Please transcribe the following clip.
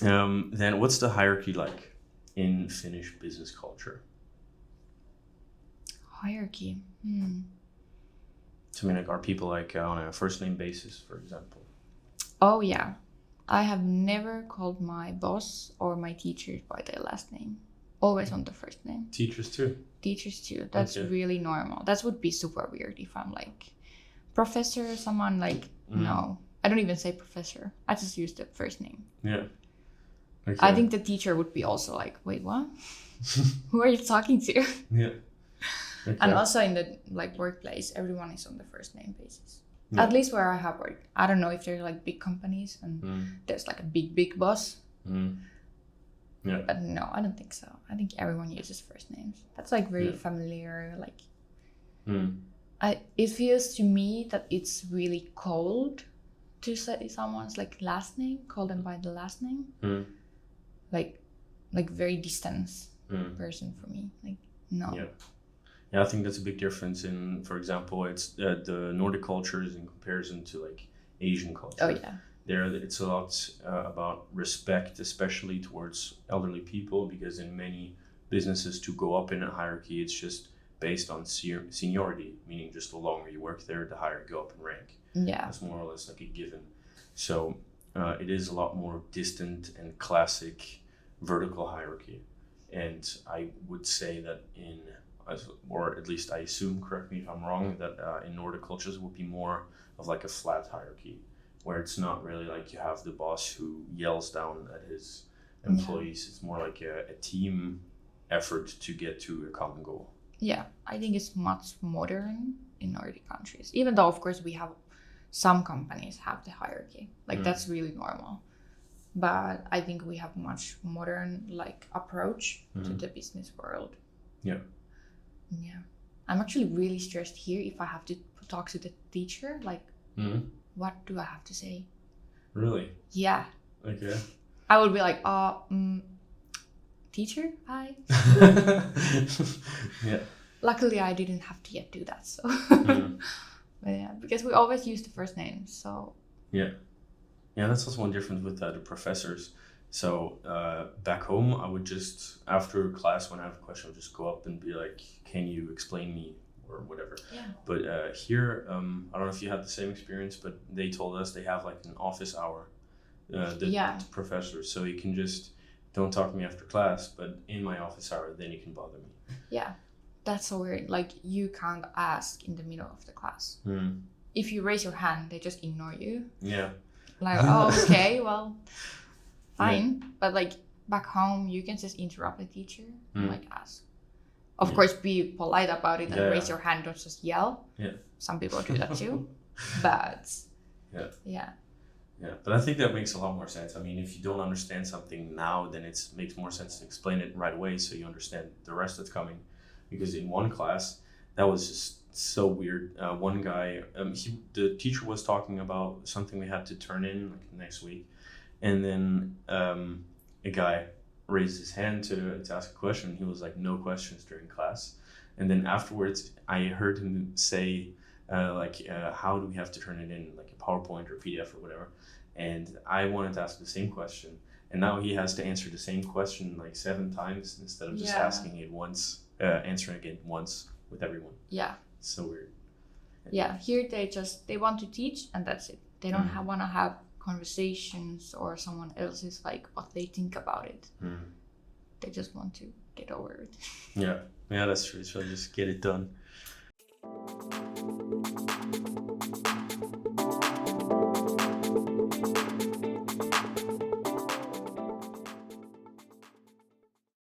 Then what's the hierarchy like in Finnish business culture? Hierarchy. So, I mean, like, are people like on a first name basis, for example? Oh yeah. I have never called my boss or my teachers by their last name. Always on the first name. Teachers too? Teachers too. That's Okay. really normal. That would be super weird if I'm like professor or someone like no. I don't even say professor. I just use the first name. Yeah. Okay. I think the teacher would be also like, wait, what? Who are you talking to? Yeah. Okay. And also in the like workplace, everyone is on the first name basis. Yeah. At least where I have worked. I don't know if they're like big companies and there's like a big boss. Yeah. But no, I don't think so. I think everyone uses first names. That's like very familiar. Like, it feels to me that it's really cold to say someone's like last name, call them by the last name. Like very distant person for me. Like, no. Yeah. Yeah, I think that's a big difference in, for example, it's the Nordic cultures in comparison to like Asian culture. Oh yeah. There, it's a lot about respect, especially towards elderly people, because in many businesses to go up in a hierarchy, it's just based on seniority, meaning just the longer you work there, the higher you go up in rank. Yeah. That's more or less like a given. So it is a lot more distant and classic vertical hierarchy. And I would say that or at least I assume, correct me if I'm wrong, that in Nordic cultures it would be more of like a flat hierarchy, where it's not really like you have the boss who yells down at his employees. It's more like a team effort to get to a common goal. Yeah, I think it's much modern in Nordic countries. Even though, of course, we have some companies have the hierarchy. Like that's really normal. But I think we have much modern like approach to the business world. Yeah. Yeah. I'm actually really stressed here if I have to talk to the teacher. Like, what do I have to say? Really? Yeah. Okay. I would be like, teacher, hi. Yeah. Luckily, I didn't have to yet do that. So, but yeah, because we always use the first name. So. Yeah. Yeah, that's also one difference with the professors. So back home, I would just, after class, when I have a question, I would just go up and be like, can you explain me or whatever. Yeah. But here, I don't know if you had the same experience, but they told us they have like an office hour, the professors. So you can just, don't talk to me after class, but in my office hour, then you can bother me. Yeah, that's so weird. Like you can't ask in the middle of the class. If you raise your hand, they just ignore you. Yeah. Like, oh, okay, well, fine. Yeah. But like back home, you can just interrupt the teacher and like ask. Of course, be polite about it and raise your hand. Don't just yell. Yeah. Some people do that too. But yeah. But I think that makes a lot more sense. I mean, if you don't understand something now, then it makes more sense to explain it right away so you understand the rest that's coming. Because in one class, that was just so weird. One guy, the teacher was talking about something we had to turn in like next week, and then a guy raised his hand to ask a question. He was like, no questions during class. And then afterwards, I heard him say, how do we have to turn it in, like a PowerPoint or PDF or whatever? And I wanted to ask the same question. And now he has to answer the same question like 7 times instead of just asking it once, answering it once with everyone. Yeah. It's so weird. Yeah, here they want to teach and that's it. They don't want to have conversations or someone else is like what they think about it. They just want to get over it. Yeah, that's true. So just get it done.